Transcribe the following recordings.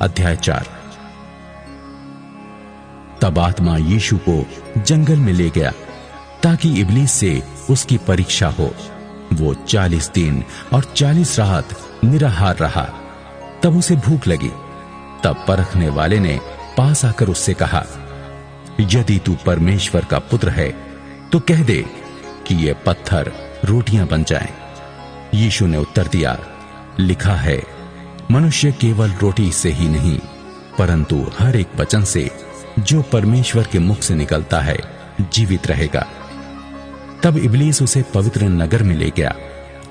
अध्याय 4। तब आत्मा यीशु को जंगल में ले गया ताकि इब्लीस से उसकी परीक्षा हो। वो 40 दिन और 40 रात निराहार रहा। तब उसे भूख लगी। तब परखने वाले ने पास आकर उससे कहा, यदि तू परमेश्वर का पुत्र है तो कह दे कि ये पत्थर रोटियां बन जाएं। यीशु ने उत्तर दिया, लिखा है, मनुष्य केवल रोटी से ही नहीं परंतु हर एक वचन से जो परमेश्वर के मुख से निकलता है जीवित रहेगा। तब इब्लीस उसे पवित्र नगर में ले गया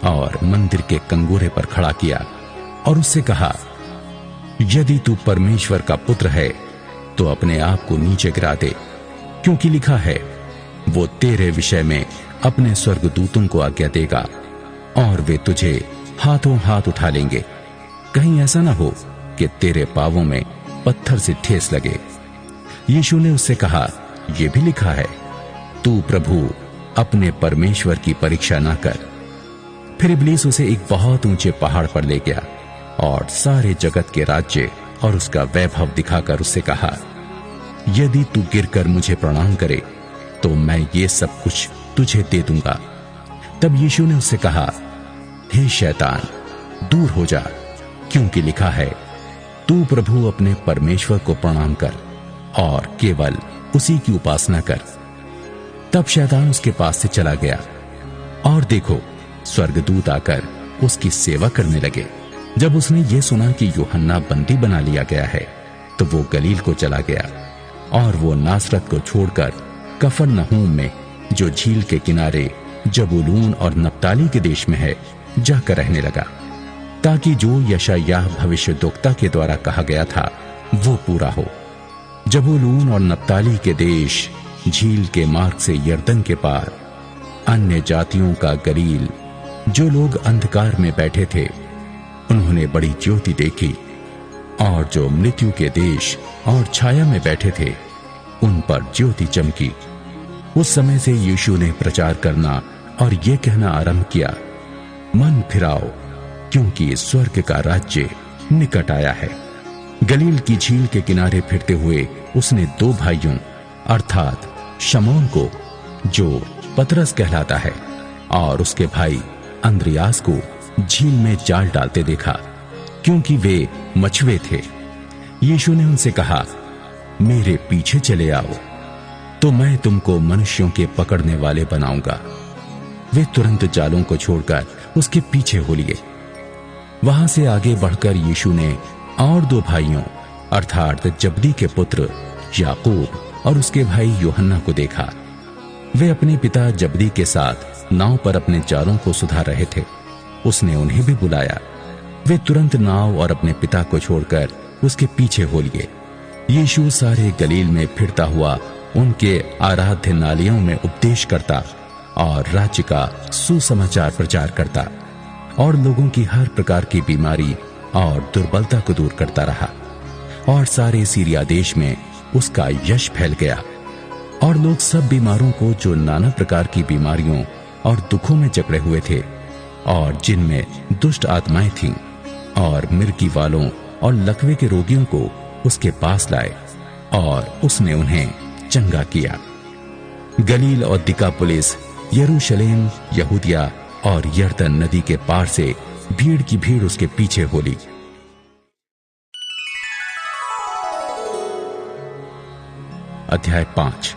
और मंदिर के कंगोरे पर खड़ा किया और उससे कहा, यदि तू परमेश्वर का पुत्र है तो अपने आप को नीचे गिरा दे, क्योंकि लिखा है, वो तेरे विषय में अपने स्वर्गदूतों को आज्ञा देगा और वे तुझे हाथों हाथ उठा लेंगे, कहीं ऐसा ना हो कि तेरे पांवों में पत्थर से ठेस लगे। यीशु ने उससे कहा, यह भी लिखा है, तू प्रभु अपने परमेश्वर की परीक्षा ना कर। फिर इब्लीस उसे एक बहुत ऊंचे पहाड़ पर ले गया और सारे जगत के राज्य और उसका वैभव दिखाकर उससे कहा, यदि तू गिरकर मुझे प्रणाम करे तो मैं ये सब कुछ तुझे दे दूंगा। तब यीशु ने उससे कहा, हे शैतान, दूर हो जा, क्योंकि लिखा है, तू प्रभु अपने परमेश्वर को प्रणाम कर और केवल उसी की उपासना कर। तब शैतान उसके पास से चला गया और देखो, स्वर्गदूत आकर उसकी सेवा करने लगे। जब उसने ये सुना कि यूहन्ना बंदी बना लिया गया है तो वो गलील को चला गया और वो नासरत को छोड़कर कफरनहूम में, जो झील के किनारे जबूलून और नप्ताली के देश में है, जाकर रहने लगा, ताकि जो यशायाह भविष्यद्वक्ता के द्वारा कहा गया था वो पूरा हो। जबूलून और नप्ताली के देश, झील के मार्ग से यरदन के पार, अन्य जातियों का गलील, जो लोग अंधकार में बैठे थे उन्होंने बड़ी ज्योति देखी, और जो मृत्यु के देश और छाया में बैठे थे उन पर ज्योति चमकी। उस समय से यीशु ने प्रचार करना और ये कहना आरंभ किया, मन फिराओ, क्योंकि स्वर्ग का राज्य निकट आया है। गलील की झील के किनारे फिरते हुए उसने 2 भाइयों अर्थात शमौन को, जो पतरस कहलाता है, और उसके भाई अंद्रियास को झील में जाल डालते देखा, क्योंकि वे मछुए थे। यीशु ने उनसे कहा, मेरे पीछे चले आओ तो मैं तुमको मनुष्यों के पकड़ने वाले बनाऊंगा। वे तुरंत जालों को छोड़कर उसके पीछे हो लिए। वहां से आगे बढ़कर यीशु ने और 2 भाइयों अर्थात जब्दी के पुत्र याकूब और उसके भाई यूहन्ना को देखा। वे अपने पिता जब्दी के साथ नाव पर अपने जालों को सुधार रहे थे। उसने उन्हें भी बुलाया। वे तुरंत नाव और अपने पिता को छोड़कर उसके पीछे हो लिए। यीशु सारे गलील में फिरता हुआ उनके आराधनालयों में उपदेश करता और राज्य का सुसमाचार प्रचार करता और लोगों की हर प्रकार की बीमारी और दुर्बलता को दूर करता रहा। और सारे सीरिया देश में उसका यश फैल गया और लोग सब बीमारों को, जो नाना प्रकार की बीमारियों और दुखों में जकड़े हुए थे और जिनमें दुष्ट आत्माएं थीं, और मिर्गी वालों और लकवे के रोगियों को उसके पास लाए और उसने उन्हें चंगा किया। गलील और दिकापुलिस, यरूशलेम, यहूदिया और यरदन नदी के पार से भीड़ की भीड़ उसके पीछे हो ली। अध्याय 5।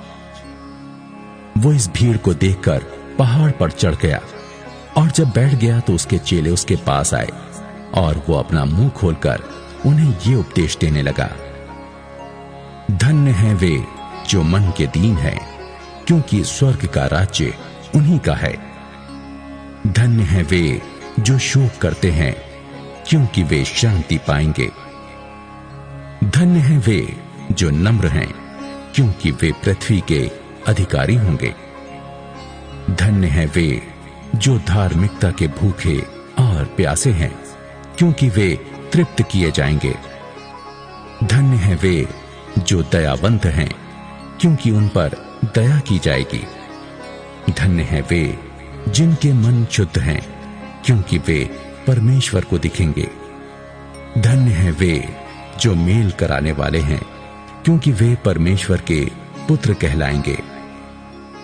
वो इस भीड़ को देखकर पहाड़ पर चढ़ गया और जब बैठ गया तो उसके चेले उसके पास आए और वो अपना मुंह खोलकर उन्हें ये उपदेश देने लगा, धन्य हैं वे जो मन के दीन हैं, क्योंकि स्वर्ग का राज्य उन्हीं का है। धन्य हैं वे जो शोक करते हैं, क्योंकि वे शांति पाएंगे। धन्य हैं वे जो नम्र हैं, क्योंकि वे पृथ्वी के अधिकारी होंगे। धन्य हैं वे जो धार्मिकता के भूखे और प्यासे हैं, क्योंकि वे तृप्त किए जाएंगे। धन्य हैं वे जो दयावंत हैं, क्योंकि उन पर दया की जाएगी। धन्य हैं वे जिनके मन शुद्ध हैं, क्योंकि वे परमेश्वर को दिखेंगे। धन्य हैं वे जो मेल कराने वाले हैं, क्योंकि वे परमेश्वर के पुत्र कहलाएंगे।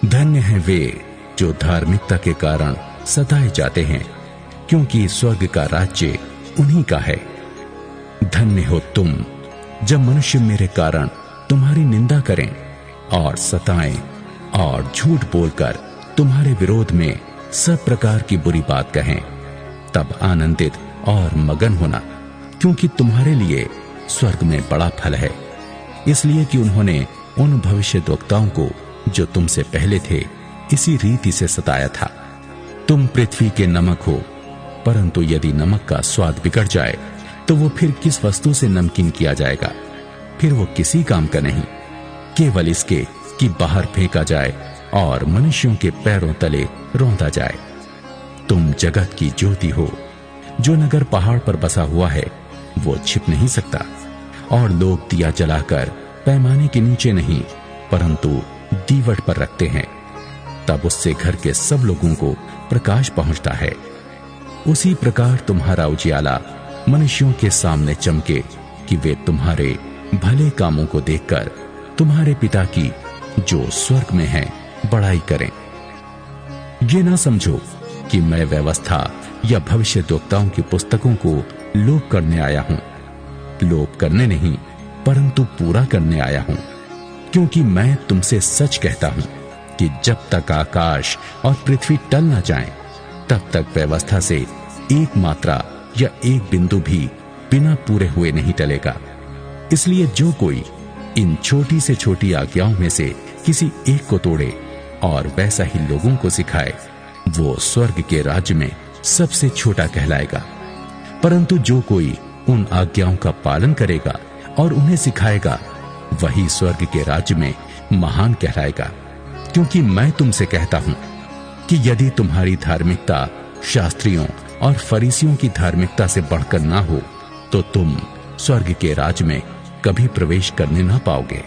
धन्य हैं वे जो धार्मिकता के कारण सताए जाते हैं, क्योंकि स्वर्ग का राज्य उन्हीं का है। धन्य हो तुम जब मनुष्य मेरे कारण तुम्हारी निंदा करें और सताएं और झूठ बोलकर तुम्हारे विरोध में सब प्रकार की बुरी बात कहें। तब आनंदित और मगन होना, क्योंकि तुम्हारे लिए स्वर्ग में बड़ा फल है, इसलिए कि उन्होंने उन भविष्यद्वक्ताओं को जो तुमसे पहले थे इसी रीति से सताया था। तुम पृथ्वी के नमक हो, परंतु यदि नमक का स्वाद बिगड़ जाए तो वो फिर किस वस्तु से नमकीन किया जाएगा? फिर वो किसी काम का नहीं, केवल इसके कि बाहर फेंका जाए और मनुष्यों के पैरों तले रौंदा जाए। तुम जगत की ज्योति हो। जो नगर पहाड़ पर बसा हुआ है वो छिप नहीं सकता, और लोग दिया जलाकर पैमाने के नीचे नहीं परंतु दीवट पर रखते हैं, तब उससे घर के सब लोगों को प्रकाश पहुंचता है। उसी प्रकार तुम्हारा उजियाला मनुष्यों के सामने चमके, कि वे तुम्हारे भले कामों को देखकर तुम्हारे पिता की जो स्वर्ग में है बड़ाई करें। ये ना समझो कि मैं व्यवस्था या भविष्यद्वक्ताओं की पुस्तकों को लोप करने आया हूं। लोप करने नहीं परंतु पूरा करने आया हूं, क्योंकि मैं तुमसे सच कहता हूं कि जब तक आकाश और पृथ्वी टल न जाएं, तब तक व्यवस्था से एक मात्रा या एक बिंदु भी बिना पूरे हुए नहीं टलेगा। इसलिए जो कोई इन छोटी से छोटी आज्ञाओं में से किसी एक को तोड़े और वैसा ही लोगों को सिखाए, वो स्वर्ग के राज्य में सबसे छोटा कहलाएगा। परंतु जो कोई उन आज्ञाओं का पालन करेगा और उन्हें सिखाएगा, वही स्वर्ग के राज्य में महान कहलाएगा। क्योंकि मैं तुमसे कहता हूं कि यदि तुम्हारी धार्मिकता शास्त्रियों और फरीसियों की धार्मिकता से बढ़कर ना हो, तो तुम स्वर्ग के राज्य में कभी प्रवेश करने ना पाओगे।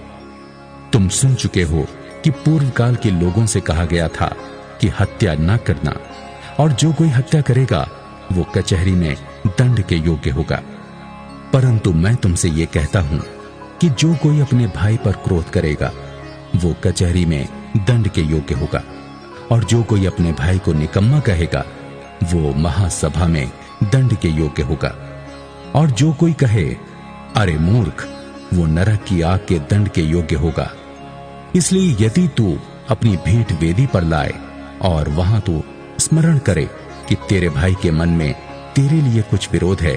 तुम सुन चुके हो कि पूर्व काल के लोगों से कहा गया था कि हत्या न करना, और जो कोई हत्या करेगा वो कचहरी में दंड के योग्य होगा। परंतु मैं तुमसे ये कहता हूं कि जो कोई अपने भाई पर क्रोध करेगा वो कचहरी में दंड के योग्य होगा, और जो कोई अपने भाई को निकम्मा कहेगा वो महासभा में दंड के योग्य होगा। और जो कोई कहे अरे मूर्ख, वो नरक की आग के दंड के योग्य होगा। इसलिए यदि तू अपनी भेंट वेदी पर लाए और वहां तू स्मरण करे कि तेरे भाई के मन में तेरे लिए कुछ विरोध है,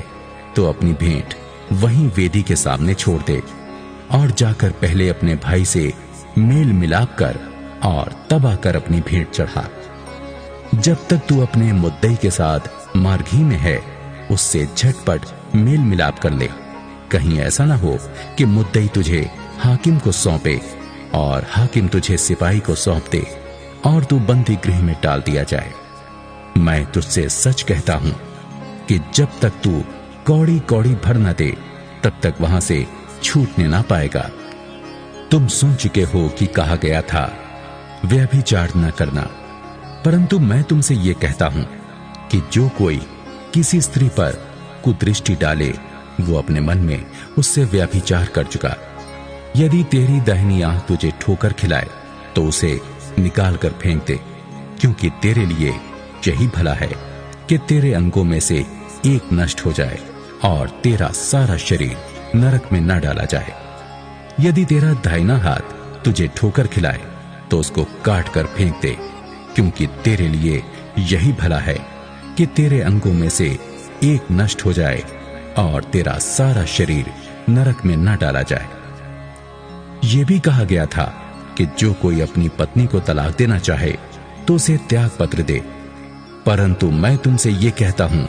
तो अपनी भेंट वहीं वेदी के सामने छोड़ दे और जाकर पहले अपने भाई से मेल मिलाप कर और तब आकर अपनी भेंट चढ़ा। जब तक तू अपने मुद्दई के साथ मार्गी में है, उससे झटपट मेल मिलाप कर ले। कहीं ऐसा ना हो कि मुद्दई तुझे हाकिम को सौंपे और हाकिम तुझे सिपाही को सौंप दे और तू बंदी गृह में डाल दिया जाए। मैं तुझसे सच कहता हूं कि जब तक तू कौड़ी कौड़ी भर न दे, तब तक वहां से छूटने ना पाएगा। तुम सुन चुके हो कि कहा गया था व्यभिचार न करना, परंतु मैं तुमसे ये कहता हूं कि जो कोई किसी स्त्री पर कुदृष्टि डाले, वो अपने मन में उससे व्यभिचार कर चुका। यदि तेरी दाहिनी आंख तुझे ठोकर खिलाए, तो उसे निकाल कर फेंक दे, क्योंकि तेरे लिए यही भला है कि तेरे अंगों में से एक नष्ट हो जाए और तेरा सारा शरीर नरक में न डाला जाए। यदि तेरा दाहिना हाथ तुझे ठोकर खिलाए, तो उसको काट कर फेंक दे, क्योंकि तेरे लिए यही भला है कि तेरे अंगों में से एक नष्ट हो जाए और तेरा सारा शरीर नरक में न डाला जाए। यह भी कहा गया था कि जो कोई अपनी पत्नी को तलाक देना चाहे तो उसे त्याग पत्र दे। परंतु मैं तुमसे ये कहता हूं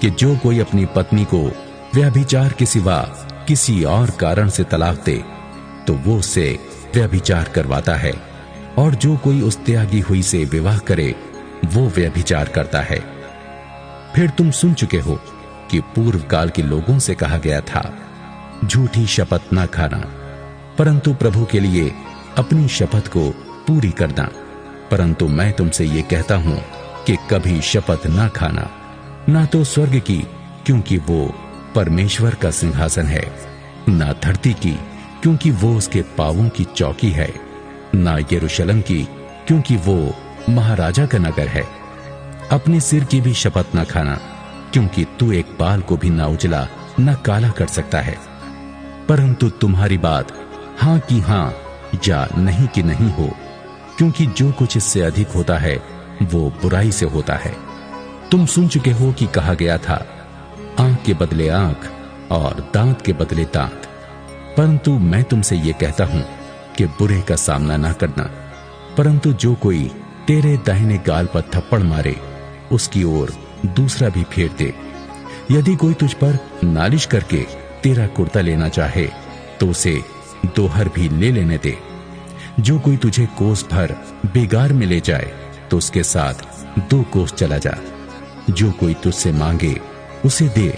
कि जो कोई अपनी पत्नी को व्यभिचार के सिवा किसी और कारण से तलाक दे, तो वो उससे व्यभिचार करवाता है, और जो कोई उस त्यागी हुई से विवाह करे, वो व्यभिचार करता है। फिर तुम सुन चुके हो कि पूर्व काल के लोगों से कहा गया था झूठी शपथ न खाना, परंतु प्रभु के लिए अपनी शपथ को पूरी करना। परंतु मैं तुमसे ये कहता हूं कि कभी शपथ न खाना, ना तो स्वर्ग की, क्योंकि वो परमेश्वर का सिंहासन है, ना धरती की, क्योंकि वो उसके पांवों की चौकी है, ना यरूशलेम की, क्योंकि वो महाराजा का नगर है। अपने सिर की भी शपथ न खाना, क्योंकि तू एक बाल को भी ना उजला न काला कर सकता है। परंतु तुम्हारी बात हां की हां या नहीं की नहीं हो, क्योंकि जो कुछ इससे अधिक होता है वो बुराई से होता है। तुम सुन चुके हो कि कहा गया था, आंख के बदले आंख और दांत के बदले दांत। परंतु मैं तुमसे ये कहता हूं कि बुरे का सामना ना करना, परंतु जो कोई तेरे दाहिने गाल पर थप्पड़ मारे उसकी ओर दूसरा भी फेर दे। यदि कोई तुझ पर नालिश करके तेरा कुर्ता लेना चाहे तो उसे दोहर भी ले लेने दे। जो कोई तुझे कोस भर बेगार में ले जाए तो उसके साथ 2 कोस चला जा। जो कोई तुझसे मांगे उसे दे,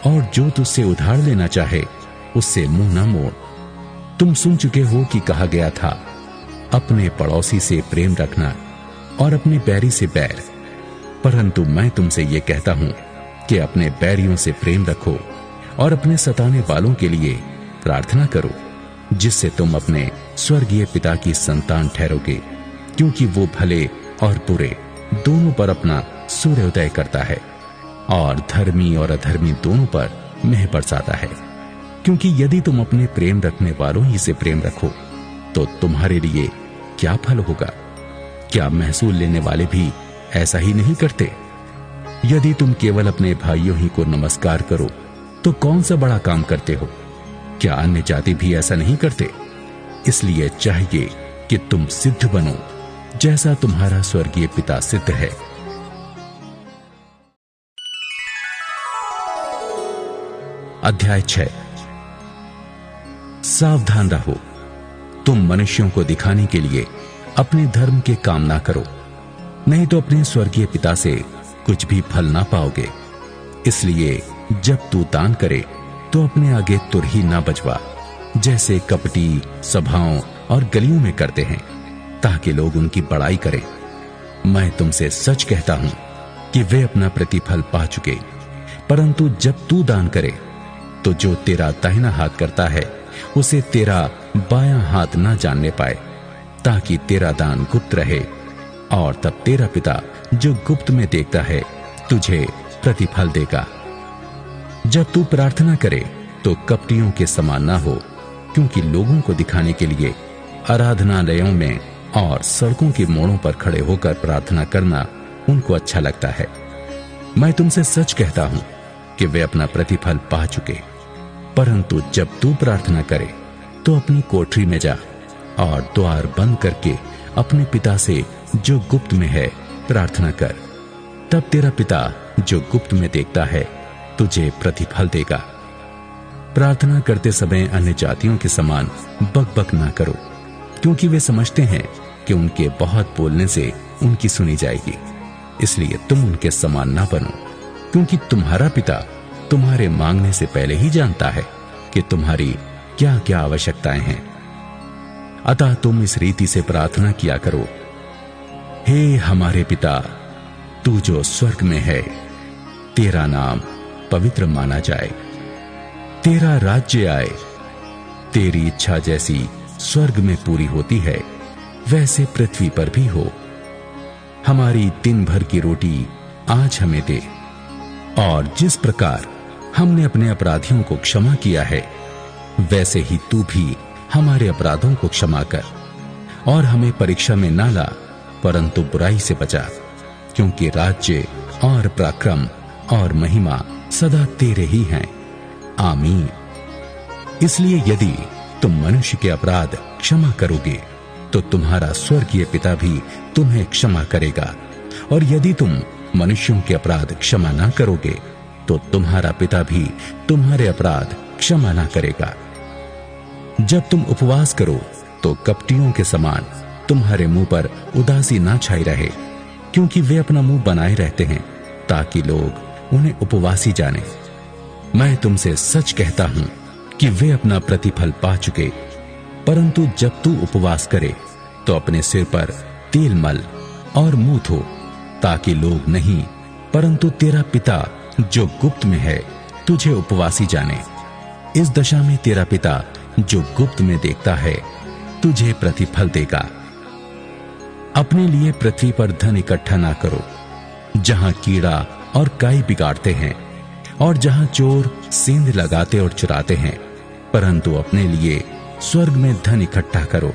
और जो तुझसे उधार लेना चाहे उससे मुंह ना मोड़। तुम सुन चुके हो कि कहा गया था, अपने पड़ोसी से प्रेम रखना और अपने बैरी से बैर। परंतु मैं तुमसे यह कहता हूं कि अपने बैरियों से प्रेम रखो और अपने सताने वालों के लिए प्रार्थना करो, जिससे तुम अपने स्वर्गीय पिता की संतान ठहरोगे, क्योंकि वो भले और बुरे दोनों पर अपना सूर्योदय करता है और धर्मी और अधर्मी दोनों पर मेह बरसाता है। क्योंकि यदि तुम अपने प्रेम रखने वालों ही से प्रेम रखो तो तुम्हारे लिए क्या फल होगा? क्या महसूल लेने वाले भी ऐसा ही नहीं करते? यदि तुम केवल अपने भाइयों ही को नमस्कार करो तो कौन सा बड़ा काम करते हो? क्या अन्य जाति भी ऐसा नहीं करते? इसलिए चाहिए कि तुम सिद्ध बनो जैसा तुम्हारा स्वर्गीय पिता सिद्ध है। अध्याय 6। सावधान रहो, तुम मनुष्यों को दिखाने के लिए अपने धर्म के काम ना करो, नहीं तो अपने स्वर्गीय पिता से कुछ भी फल ना पाओगे। इसलिए जब तू दान करे तो अपने आगे तुरही ना बजवा, जैसे कपटी सभाओं और गलियों में करते हैं, ताकि लोग उनकी बड़ाई करें। मैं तुमसे सच कहता हूं कि वे अपना प्रतिफल पा चुके। परंतु जब तू दान करे तो जो तेरा दाहिना हाथ करता है उसे तेरा बायां हाथ ना जानने पाए, ताकि तेरा दान गुप्त रहे, और तब तेरा पिता जो गुप्त में देखता है तुझे प्रतिफल देगा। जब तू प्रार्थना करे तो कपटियों के समान ना हो, क्योंकि लोगों को दिखाने के लिए आराधनालयों में और सड़कों के मोड़ों पर खड़े होकर प्रार्थना करना उनको अच्छा लगता है। मैं तुमसे सच कहता हूं कि वे अपना प्रतिफल पा चुके। परंतु जब तू प्रार्थना करे तो अपनी कोठरी में जा और द्वार बंद करके अपने पिता से जो गुप्त में है प्रार्थना कर। तब तेरा पिता जो गुप्त में देखता है तुझे प्रतिफल देगा। प्रार्थना करते समय अन्य जातियों के समान बकबक ना करो, क्योंकि वे समझते हैं कि उनके बहुत बोलने से उनकी सुनी जाएगी। इसलिए तुम उनके समान ना बनो, क्योंकि तुम्हारा पिता तुम्हारे मांगने से पहले ही जानता है कि तुम्हारी क्या क्या आवश्यकताएं हैं। अतः तुम इस रीति से प्रार्थना किया करो, हे हमारे पिता, तू जो स्वर्ग में है, तेरा नाम पवित्र माना जाए, तेरा राज्य आए, तेरी इच्छा जैसी स्वर्ग में पूरी होती है वैसे पृथ्वी पर भी हो। हमारी दिन भर की रोटी आज हमें दे, और जिस प्रकार हमने अपने अपराधियों को क्षमा किया है वैसे ही तू भी हमारे अपराधों को क्षमा कर, और हमें परीक्षा में ना ला, परंतु बुराई से बचा, क्योंकि राज्य और पराक्रम और महिमा सदा तेरे ही हैं। आमीन। इसलिए यदि तुम मनुष्य के अपराध क्षमा करोगे तो तुम्हारा स्वर्गीय पिता भी तुम्हें क्षमा करेगा, और यदि तुम मनुष्यों के अपराध क्षमा ना करोगे तो तुम्हारा पिता भी तुम्हारे अपराध क्षमा ना करेगा। जब तुम उपवास करो तो कपटियों के समान तुम्हारे मुंह पर उदासी ना छाई रहे, क्योंकि वे अपना मुंह बनाए रहते हैं ताकि लोग उन्हें उपवासी जाने। मैं तुमसे सच कहता हूं कि वे अपना प्रतिफल पा चुके। परंतु जब तू उपवास करे तो अपने सिर पर तेल मल और मुंह धो, ताकि लोग नहीं परंतु तेरा पिता जो गुप्त में है तुझे उपवासी जाने। इस दशा में तेरा पिता जो गुप्त में देखता है तुझे प्रतिफल देगा। अपने लिए पृथ्वी पर धन इकट्ठा ना करो, जहां कीड़ा और काई बिगाड़ते हैं और जहां चोर सेंध लगाते और चुराते हैं, परंतु अपने लिए स्वर्ग में धन इकट्ठा करो,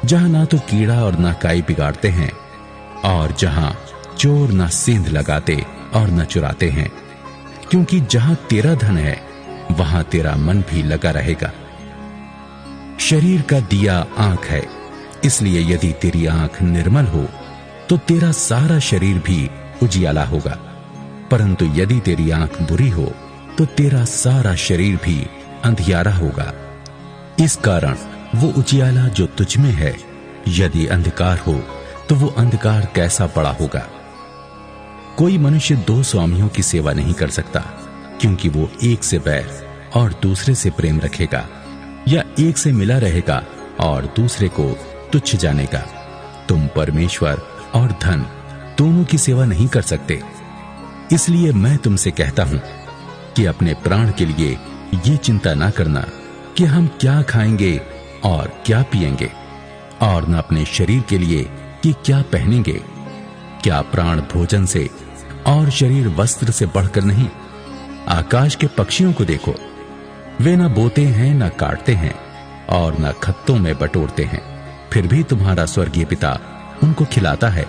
जहां ना तो कीड़ा और ना काई बिगाड़ते हैं और जहां चोर ना सेंध लगाते और न चुराते हैं, क्योंकि जहां तेरा धन है वहां तेरा मन भी लगा रहेगा। शरीर का दिया आंख है, इसलिए यदि तेरी आंख निर्मल हो तो तेरा सारा शरीर भी उजियाला होगा, परंतु यदि तेरी आंख बुरी हो तो तेरा सारा शरीर भी अंधियारा होगा। इस कारण वो उजियाला जो तुझ में है, यदि अंधकार हो तो वो अंधकार कैसा बड़ा होगा। कोई मनुष्य दो स्वामियों की सेवा नहीं कर सकता, क्योंकि वो एक से बैर और दूसरे से प्रेम रखेगा, या एक से मिला रहेगा और दूसरे को तुच्छ जानेगा। तुम परमेश्वर और धन दोनों की सेवा नहीं कर सकते। इसलिए मैं तुमसे कहता हूं कि अपने प्राण के लिए ये चिंता ना करना कि हम क्या खाएंगे और क्या पिएंगे, और न अपने शरीर के लिए कि क्या पहनेंगे। क्या प्राण भोजन से और शरीर वस्त्र से बढ़कर नहीं? आकाश के पक्षियों को देखो, वे न बोते हैं, न काटते हैं और न खत्तों में बटोरते हैं, फिर भी तुम्हारा स्वर्गीय पिता उनको खिलाता है।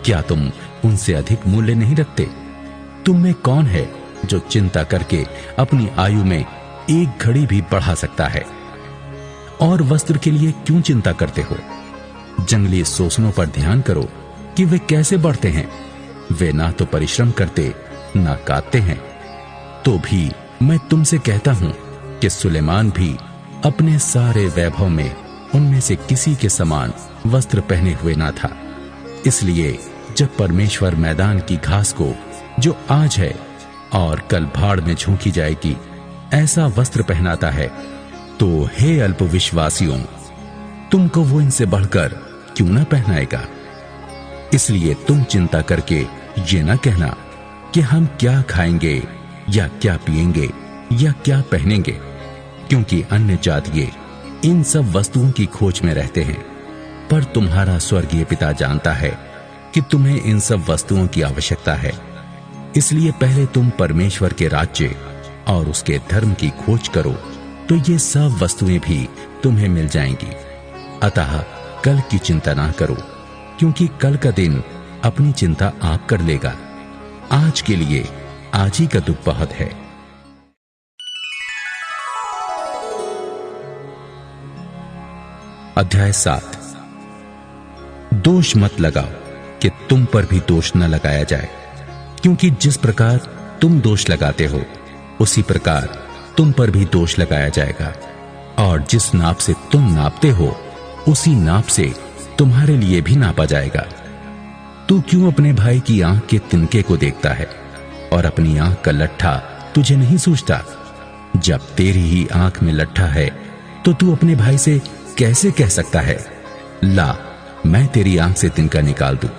क्या तुम उनसे अधिक मूल्य नहीं रखते? तुम में कौन है जो चिंता करके अपनी आयु में एक घड़ी भी बढ़ा सकता है? और वस्त्र के लिए क्यों चिंता करते हो? जंगली सोसनों पर ध्यान करो कि वे कैसे बढ़ते हैं। वे ना तो परिश्रम करते ना काटते हैं। तो भी मैं तुमसे कहता हूं कि सुलेमान भी अपने सारे वैभव में उनमें से किसी के समान वस्त्र पहने हुए ना था। इसलिए जब परमेश्वर मैदान की घास को, जो आज है और कल भाड़ में झोंकी जाएगी, ऐसा वस्त्र पहनाता है, तो हे अल्पविश्वासियों, तुमको वो इनसे बढ़कर क्यों ना पहनाएगा? इसलिए तुम चिंता करके ये ना कहना कि हम क्या खाएंगे या क्या पिएंगे या क्या पहनेंगे, क्योंकि अन्य जातीय इन सब वस्तुओं की खोज में रहते हैं। पर तुम्हारा स्वर्गीय पिता जानता है कि तुम्हें इन सब वस्तुओं की आवश्यकता है। इसलिए पहले तुम परमेश्वर के राज्य और उसके धर्म की खोज करो, तो ये सब वस्तुएं भी तुम्हें मिल जाएंगी। अतः कल की चिंता ना करो, क्योंकि कल का दिन अपनी चिंता आप कर लेगा। आज के लिए आज ही का दुख बहुत है। अध्याय 7। दोष मत लगाओ कि तुम पर भी दोष न लगाया जाए, क्योंकि जिस प्रकार तुम दोष लगाते हो उसी प्रकार तुम पर भी दोष लगाया जाएगा, और जिस नाप से तुम नापते हो उसी नाप से तुम्हारे लिए भी नापा जाएगा। तू क्यों अपने भाई की आंख के तिनके को देखता है और अपनी आंख का लट्ठा तुझे नहीं सूझता? जब तेरी ही आंख में लट्ठा है तो तू अपने भाई से कैसे कह सकता है, ला मैं तेरी आंख से तिनका निकाल दूं?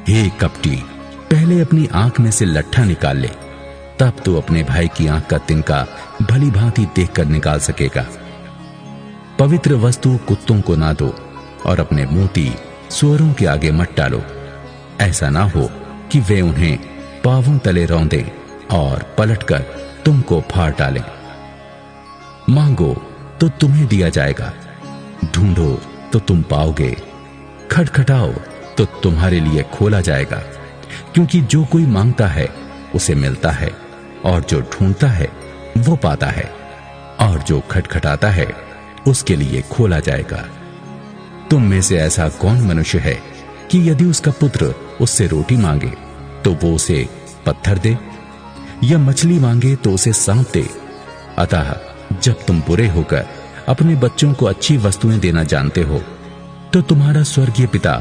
हे कपटी, पहले अपनी आंख में से लट्ठा निकाल ले, तब तो अपने भाई की आंख का तिनका भली भांति देखकर निकाल सकेगा। पवित्र वस्तु कुत्तों को ना दो और अपने मोती सुअरों के आगे मत डालो, ऐसा ना हो कि वे उन्हें पांवों तले रौंदें और पलटकर तुमको फाड़ डालें। मांगो तो तुम्हें दिया जाएगा, ढूंढो तो तुम पाओगे, खटखटाओ तो तुम्हारे लिए खोला जाएगा। क्योंकि जो कोई मांगता है उसे मिलता है, और जो ढूंढता है वो पाता है, और जो खटखटाता है उसके लिए खोला जाएगा। तुम में से ऐसा कौन मनुष्य है कि यदि उसका पुत्र उससे रोटी मांगे तो वो उसे पत्थर दे, या मछली मांगे तो उसे सांप दे? अतः जब तुम बुरे होकर अपने बच्चों को अच्छी वस्तुएं देना जानते हो, तो तुम्हारा स्वर्गीय पिता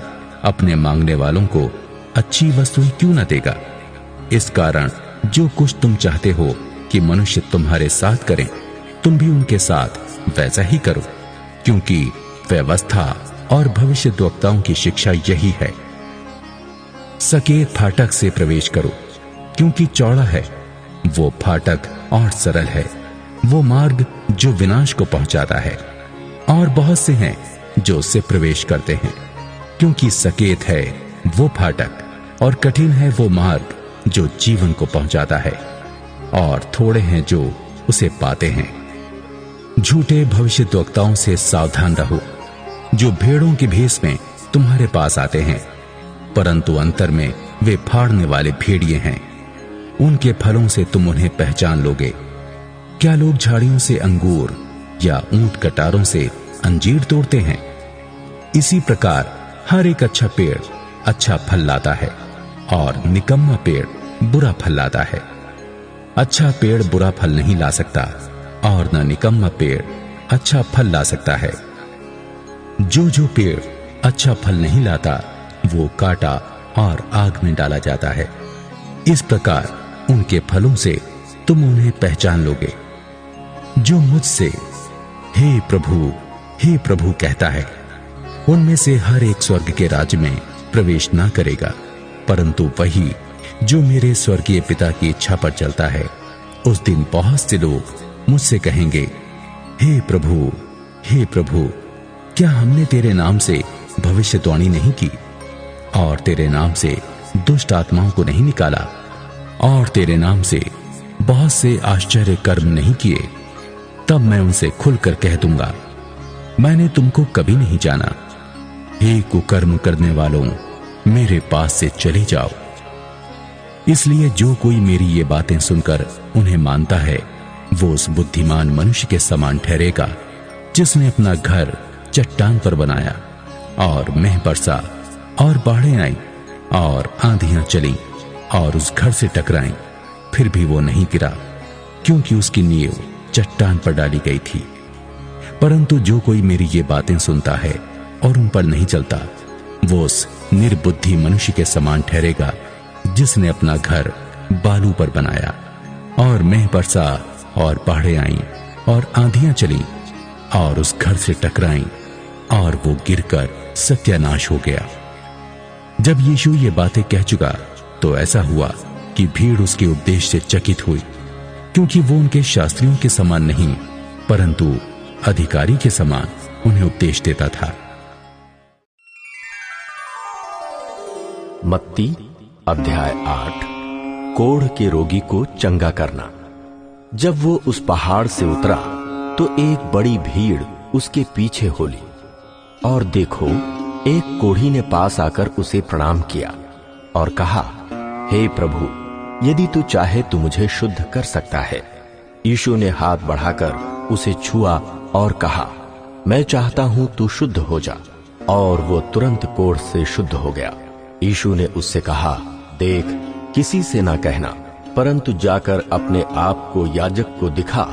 अपने मांगने वालों को अच्छी वस्तुएं क्यों न देगा? इस कारण जो कुछ तुम चाहते हो कि मनुष्य तुम्हारे साथ करें, तुम भी उनके साथ वैसा ही करो, क्योंकि व्यवस्था और भविष्यद्वक्ताओं की शिक्षा यही है। सकेत फाटक से प्रवेश करो, क्योंकि चौड़ा है वो फाटक और सरल है वो मार्ग जो विनाश को पहुंचाता है, और बहुत से हैं जो उससे प्रवेश करते हैं, क्योंकि सकेत है वो फाटक और कठिन है वो मार्ग जो जीवन को पहुंचाता है, और थोड़े हैं जो उसे पाते हैं। झूठे भविष्यद्वक्ताओं से सावधान रहो, जो भेड़ों के भेष में तुम्हारे पास आते हैं, परंतु अंतर में वे फाड़ने वाले भेड़िए हैं। उनके फलों से तुम उन्हें पहचान लोगे। क्या लोग झाड़ियों से अंगूर या ऊंट कटारों से अंजीर तोड़ते हैं? इसी प्रकार हर एक अच्छा पेड़ अच्छा फल लाता है, और निकम्मा पेड़ बुरा फल लाता है। अच्छा पेड़ बुरा फल नहीं ला सकता, और न निकम्मा पेड़ अच्छा फल ला सकता है। जो पेड़ अच्छा फल नहीं लाता वो काटा और आग में डाला जाता है। इस प्रकार उनके फलों से तुम उन्हें पहचान लोगे। जो मुझसे हे प्रभु कहता है, उनमें से हर एक स्वर्ग के राज्य में प्रवेश ना करेगा, परंतु वही जो मेरे स्वर्गीय पिता की इच्छा पर चलता है। उस दिन बहुत से लोग मुझसे कहेंगे, हे प्रभु, क्या हमने तेरे नाम से भविष्यवाणी नहीं की, और तेरे नाम से दुष्ट आत्माओं को नहीं निकाला, और तेरे नाम से बहुत से आश्चर्य कर्म नहीं किए? तब मैं उनसे खुलकर कह दूंगा, मैंने तुमको कभी नहीं जाना। हे कुकर्म करने वालों, मेरे पास से चले जाओ। इसलिए जो कोई मेरी ये बातें सुनकर उन्हें मानता है, वो उस बुद्धिमान मनुष्य के समान ठहरेगा जिसने अपना घर चट्टान पर बनाया, और मेह बरसा और बाढ़ें आई और आंधियां चली और उस घर से टकराई, फिर भी वो नहीं गिरा, क्योंकि उसकी नींव चट्टान पर डाली गई थी। परंतु जो कोई मेरी ये बातें सुनता है और उन पर नहीं चलता, वो उस निर्बुद्धि मनुष्य के समान ठहरेगा जिसने अपना घर बालू पर बनाया, और मेह बरसा और बाढ़ें आईं और आंधियां चली और उस घर से टकराईं, और वो गिरकर सत्यानाश हो गया। जब यीशु ये बातें कह चुका तो ऐसा हुआ कि भीड़ उसके उपदेश से चकित हुई, क्योंकि वो उनके शास्त्रियों के समान नहीं, परंतु अधिकारी के समान उन्हें उपदेश देता था। मत्ती अध्याय 8। कोढ़ के रोगी को चंगा करना। जब वो उस पहाड़ से उतरा तो एक बड़ी भीड़ उसके पीछे हो ली, और देखो, एक कोढ़ी ने पास आकर उसे प्रणाम किया और कहा, हे प्रभु, यदि तू चाहे तो मुझे शुद्ध कर सकता है। यीशु ने हाथ बढ़ाकर उसे छुआ और कहा, मैं चाहता हूं तू शुद्ध हो जा। और वो तुरंत कोढ़ से शुद्ध हो गया। यीशु ने उससे कहा, देख, किसी से ना कहना, परंतु जाकर अपने आप को याजक को दिखा,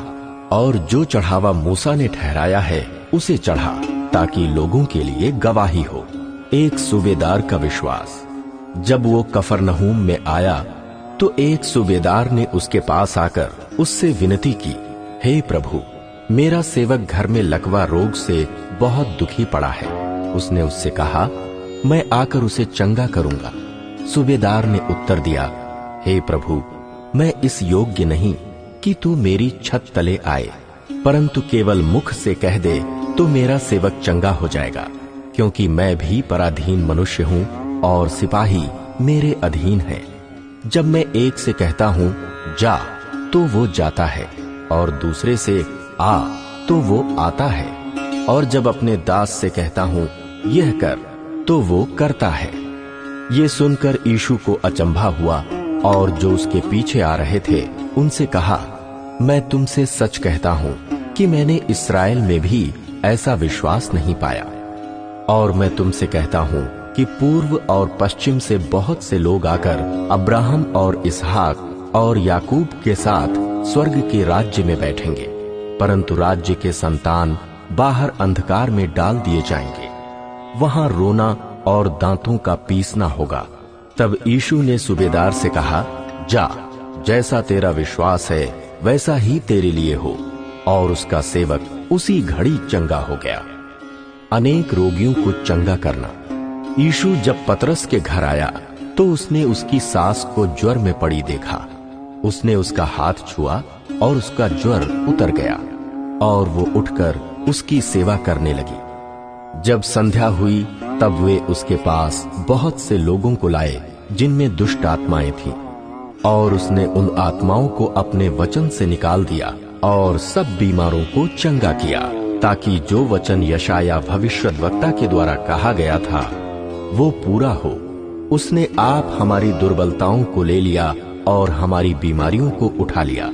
और जो चढ़ावा मूसा ने ठहराया है उसे चढ़ा, ताकि लोगों के लिए गवाही हो। एक सूबेदार का विश्वास। जब वो कफरनहूम में आया तो एक सूबेदार ने उसके पास आकर उससे विनती की, हे प्रभु, मेरा सेवक घर में लकवा रोग से बहुत दुखी पड़ा है। उसने उससे कहा, मैं आकर उसे चंगा करूंगा। सूबेदार ने उत्तर दिया, हे प्रभु, मैं इस योग्य नहीं कि तू मेरी छत तले आए, परंतु केवल मुख से कह दे तो मेरा सेवक चंगा हो जाएगा, क्योंकि मैं भी पराधीन मनुष्य हूँ और सिपाही मेरे अधीन है। जब मैं एक से कहता हूँ जा, तो वो जाता है, और दूसरे से आ, तो वो आता है, और जब अपने दास से कहता हूँ यह कर, तो वो करता है। ये सुनकर यीशु को अचंभा हुआ, और जो उसके पीछे आ रहे थे उनसे कहा, मैं तुमसे सच कहता हूँ कि मैंने इस्राएल में भी ऐसा विश्वास नहीं पाया। और मैं तुमसे कहता हूँ कि पूर्व और पश्चिम से बहुत से लोग आकर अब्राहम और इसहाक और याकूब के साथ स्वर्ग के राज्य में बैठेंगे, परंतु राज्य के संतान बाहर अंधकार में डाल दिए जाएंगे। वहां रोना और दांतों का पीसना होगा। तब यीशु ने सूबेदार से कहा, जा, जैसा तेरा विश्वास है वैसा ही तेरे लिए हो। और उसका सेवक उसी घड़ी चंगा हो गया। अनेक रोगियों को चंगा करना। यीशु जब पतरस के घर आया तो उसने उसकी सास को ज्वर में पड़ी देखा। उसने उसका हाथ छुआ और उसका ज्वर उतर गया और वो उठकर उसकी सेवा करने लगी। जब संध्या हुई तब वे उसके पास बहुत से लोगों को लाए जिनमें दुष्ट आत्माएं थीं, और उसने उन आत्माओं को अपने वचन से निकाल दिया और सब बीमारों को चंगा किया, ताकि जो वचन यशाया भविष्यद्वक्ता के द्वारा कहा गया था वो पूरा हो। उसने आप हमारी दुर्बलताओं को ले लिया और हमारी बीमारियों को उठा लिया।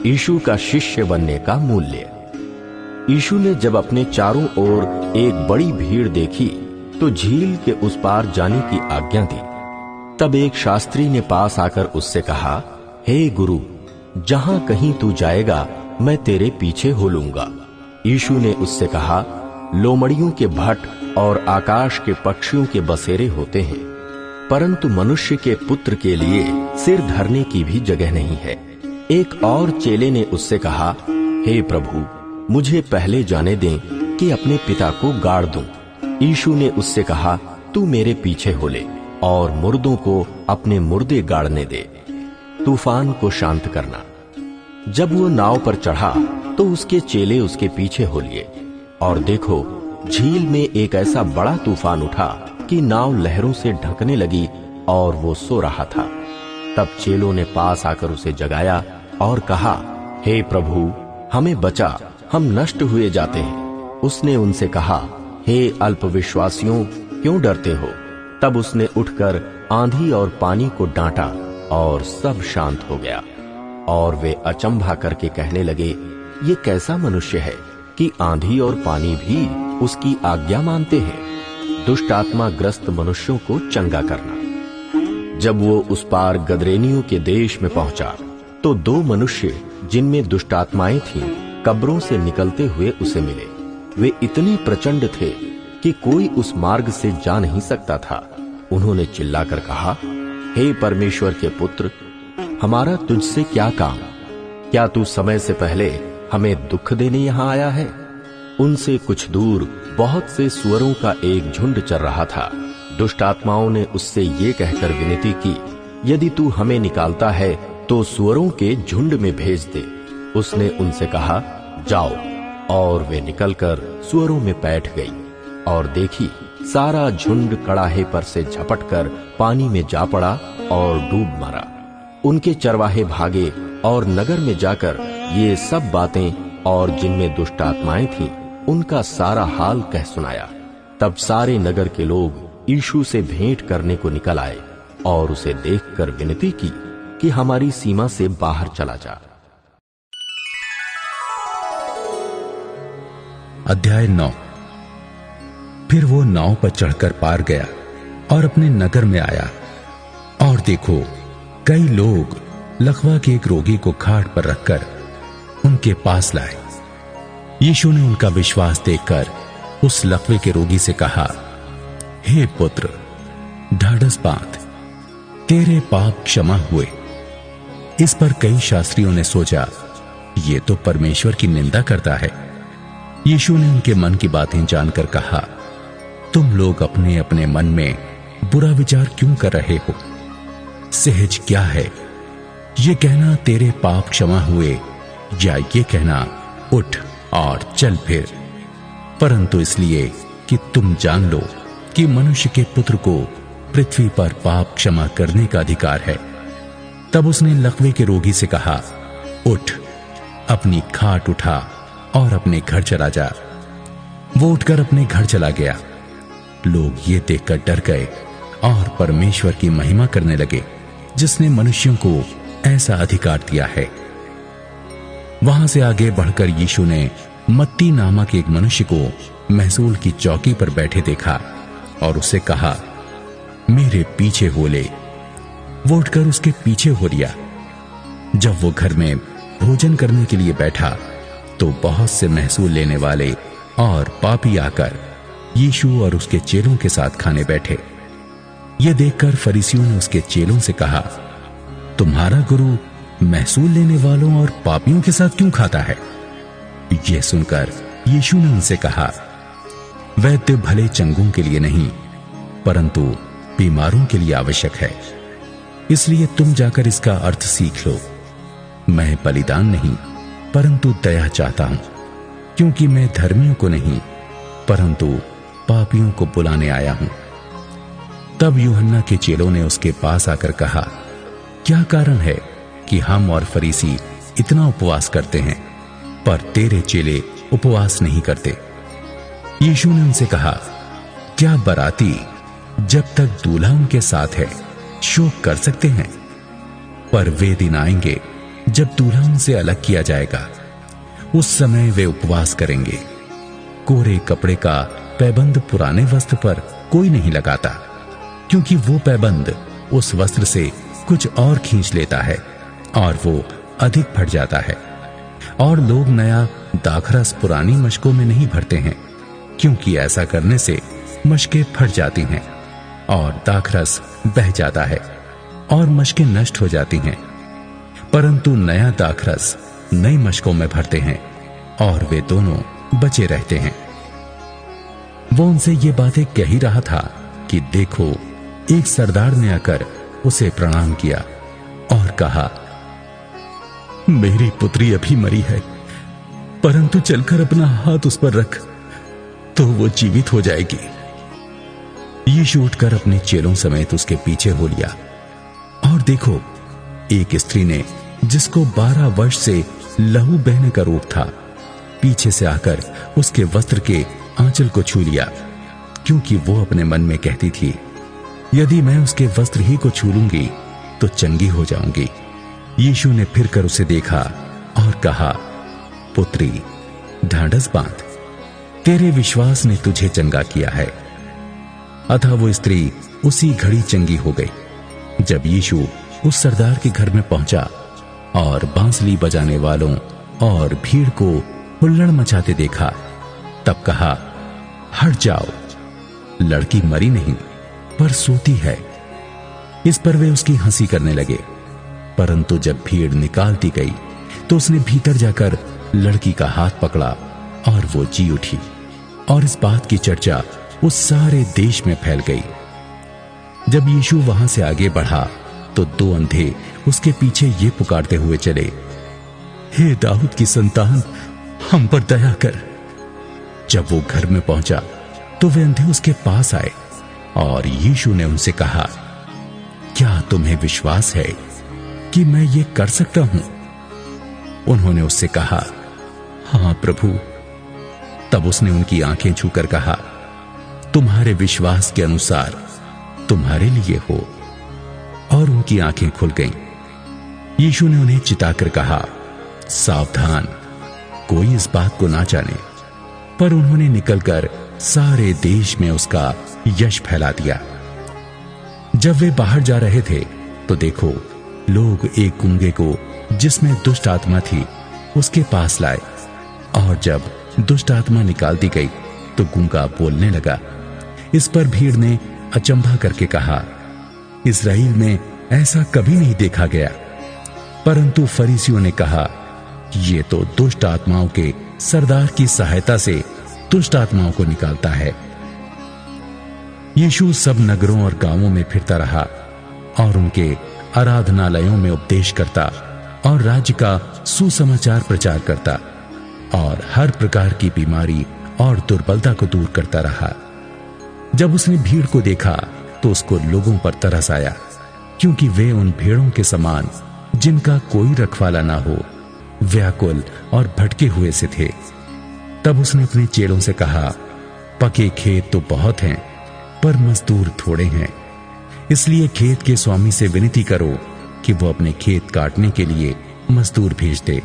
यीशु का शिष्य बनने का मूल्य। यीशु ने जब अपने चारों ओर एक बड़ी भीड़ देखी तो झील के उस पार जाने की आज्ञा दी। तब एक शास्त्री ने पास आकर उससे कहा, हे गुरु, जहां कहीं तू जाएगा मैं तेरे पीछे हो लूंगा। यीशु ने उससे कहा, लोमड़ियों के भट्ट और आकाश के पक्षियों के बसेरे होते हैं, परंतु मनुष्य के पुत्र के लिए सिर धरने की भी जगह नहीं है। एक और चेले ने उससे कहा, हे प्रभु, मुझे पहले जाने दें कि अपने पिता को गाड़ दूं। यीशु ने उससे कहा, तू मेरे पीछे हो ले और मुर्दों को अपने मुर्दे गाड़ने दे, तूफान को शांत करना। जब वो नाव पर चढ़ा तो उसके चेले उसके पीछे हो लिए, और देखो, झील में एक ऐसा बड़ा तूफान उठा कि नाव लहरों से ढकने लगी और वो सो रहा था। तब चेलों ने पास आकर उसे जगाया और कहा, हे प्रभु, हमें बचा, हम नष्ट हुए जाते हैं। उसने उनसे कहा, हे अल्पविश्वासियों, क्यों डरते हो? तब उसने उठकर आंधी और पानी को डांटा और सब शांत हो गया। और वे अचंभा करके कहने लगे, ये कैसा मनुष्य है कि आंधी और पानी भी उसकी आज्ञा मानते हैं। दुष्ट आत्मा ग्रस्त मनुष्यों को चंगा करना। जब वो उस पार गदरेनियों के देश में पहुंचा तो दो मनुष्य जिनमें दुष्ट आत्माएं थीं कब्रों से निकलते हुए उसे मिले। वे इतने प्रचंड थे कि कोई उस मार्ग से जा नहीं सकता था। उन्होंने चिल्लाकर कहा, हे परमेश्वर के पुत्र, हमारा तुझसे क्या काम? क्या तू समय से पहले हमें दुख देने यहां आया है? उनसे कुछ दूर बहुत से सुअरों का एक झुंड चर रहा था। दुष्ट आत्माओं ने उससे ये कहकर विनती की, यदि तू हमें निकालता है तो सुअरों के झुंड में भेज दे। उसने उनसे कहा, जाओ। और वे निकलकर सुअरों में बैठ गई, और देखी, सारा झुंड कड़ाहे पर से झपटकर पानी में जा पड़ा और डूब मरा। उनके चरवाहे भागे और नगर में जाकर ये सब बातें और जिनमें दुष्ट आत्माएं थीं उनका सारा हाल कह सुनाया। तब सारे नगर के लोग यीशु से भेंट करने को निकल आए और उसे देखकर विनती की कि हमारी सीमा से बाहर चला जा। अध्याय 9। फिर वो नाव पर चढ़कर पार गया और अपने नगर में आया, और देखो, कई लोग लकवा के एक रोगी को खाट पर रखकर उनके पास लाए। यीशु ने उनका विश्वास देखकर उस लकवे के रोगी से कहा, हे पुत्र, ढाढ़स बांध, तेरे पाप क्षमा हुए। इस पर कई शास्त्रियों ने सोचा, ये तो परमेश्वर की निंदा करता है। यीशु ने उनके मन की बातें जानकर कहा, तुम लोग अपने अपने मन में बुरा विचार क्यों कर रहे हो? सहज क्या है, ये कहना तेरे पाप क्षमा हुए, या ये कहना उठ और चल फिर? परंतु इसलिए कि तुम जान लो कि मनुष्य के पुत्र को पृथ्वी पर पाप क्षमा करने का अधिकार है। तब उसने लकवे के रोगी से कहा, उठ, अपनी खाट उठा और अपने घर चला जा। वो उठकर अपने घर चला गया। लोग ये देखकर डर गए और परमेश्वर की महिमा करने लगे, जिसने मनुष्यों को ऐसा अधिकार दिया है। वहां से आगे बढ़कर यीशु ने मत्ती नामक एक मनुष्य को महसूल की चौकी पर बैठे देखा और उससे कहा, मेरे पीछे हो ले। वो उठकर उसके पीछे हो लिया। जब वो घर में भोजन करने के लिए बैठा तो बहुत से महसूल लेने वाले और पापी आकर यीशु और उसके चेलों के साथ खाने बैठे। यह देखकर फरीसियों ने उसके चेलों से कहा, तुम्हारा गुरु महसूल लेने वालों और पापियों के साथ क्यों खाता है? यह सुनकर यीशु ने उनसे कहा, वैद्य भले चंगों के लिए नहीं परंतु बीमारों के लिए आवश्यक है। इसलिए तुम जाकर इसका अर्थ सीख लो। मैं बलिदान नहीं परंतु दया चाहता हूं, क्योंकि मैं धर्मियों को नहीं परंतु पापियों को बुलाने आया हूं। तब यूहन्ना के चेलों ने उसके पास आकर कहा, क्या कारण है कि हम और फरीसी इतना उपवास करते हैं पर तेरे चेले उपवास नहीं करते? यीशु ने उनसे कहा, क्या बराती जब तक दूल्हा उनके साथ है शोक कर सकते हैं? पर वे दिन आएंगे जब दूल्हा उनसे अलग किया जाएगा, उस समय वे उपवास करेंगे। कोरे कपड़े का पैबंद पुराने वस्त्र पर कोई नहीं लगाता, क्योंकि वो पैबंद उस वस्त्र से कुछ और खींच लेता है और वो अधिक फट जाता है। और लोग नया दाखरस पुरानी मशकों में नहीं भरते हैं, क्योंकि ऐसा करने से मशकें फट जाती हैं और दाखरस बह जाता है और मशकें नष्ट हो जाती हैं। परंतु नया दाखरस नई मशकों में भरते हैं और वे दोनों बचे रहते हैं। वो उनसे ये बातें कह ही रहा था कि देखो, एक सरदार ने आकर उसे प्रणाम किया और कहा, मेरी पुत्री अभी मरी है, परंतु चलकर अपना हाथ उस पर रख तो वो जीवित हो जाएगी। यीशु उठकर अपने चेलों समेत उसके पीछे हो लिया। और देखो, एक स्त्री ने जिसको 12 वर्ष से लहू बहने का रोग था, पीछे से आकर उसके वस्त्र के आंचल को छू लिया, क्योंकि वो अपने मन में कहती थी, यदि मैं उसके वस्त्र ही को छू लूंगी तो चंगी हो जाऊंगी। यीशु ने फिरकर उसे देखा और कहा, पुत्री, ढांढस बांध, तेरे विश्वास ने तुझे चंगा किया है। अतः वो स्त्री उसी घड़ी चंगी हो गई। जब यीशु उस सरदार के घर में पहुंचा और बांसुरी बजाने वालों और भीड़ को हुल्लड़ मचाते देखा, तब कहा, हट जाओ, लड़की मरी नहीं पर सोती है। इस पर वे उसकी हंसी करने लगे। परंतु जब भीड़ निकाल दी गई तो उसने भीतर जाकर लड़की का हाथ पकड़ा और वो जी उठी। और इस बात की चर्चा उस सारे देश में फैल गई। जब यीशु वहां से आगे बढ़ा तो 2 अंधे उसके पीछे ये पुकारते हुए चले, हे दाऊद की संतान, हम पर दया कर। जब वो घर में पहुंचा तो वे अंधे उसके पास आए और यीशु ने उनसे कहा, क्या तुम्हें विश्वास है कि मैं ये कर सकता हूं? उन्होंने उससे कहा, हां प्रभु। तब उसने उनकी आंखें छूकर कहा, तुम्हारे विश्वास के अनुसार तुम्हारे लिए हो। और उनकी आंखें खुल गईं। यीशु ने उन्हें चिताकर कहा, सावधान, कोई इस बात को ना जाने। पर उन्होंने निकलकर सारे देश में उसका यश फैला दिया। जब वे बाहर जा रहे थे तो देखो, लोग एक गूंगे को जिसमें दुष्ट आत्मा थी उसके पास लाए। और जब दुष्ट आत्मा निकाल दी गई तो गूंगा बोलने लगा। इस पर भीड़ ने अचंभा करके कहा, इस्राएल में ऐसा कभी नहीं देखा गया। परंतु फरीसियों ने कहा, ये तो दुष्ट आत्माओं के सरदार की सहायता से दुष्ट आत्माओं को निकालता है। यीशु सब नगरों और गांवों में फिरता रहा और उनके आराधनालयों में उपदेश करता और राज्य का सुसमाचार प्रचार करता और हर प्रकार की बीमारी और दुर्बलता को दूर करता रहा। जब उसने भीड़ को देखा तो उसको लोगों पर तरस आया, क्योंकि वे उन भेड़ों के समान जिनका कोई रखवाला ना हो, व्याकुल और भटके हुए से थे। तब उसने अपने चेलों से कहा, पके खेत तो बहुत हैं, पर मजदूर थोड़े हैं। इसलिए खेत के स्वामी से विनती करो कि वो अपने खेत काटने के लिए मजदूर भेज दे।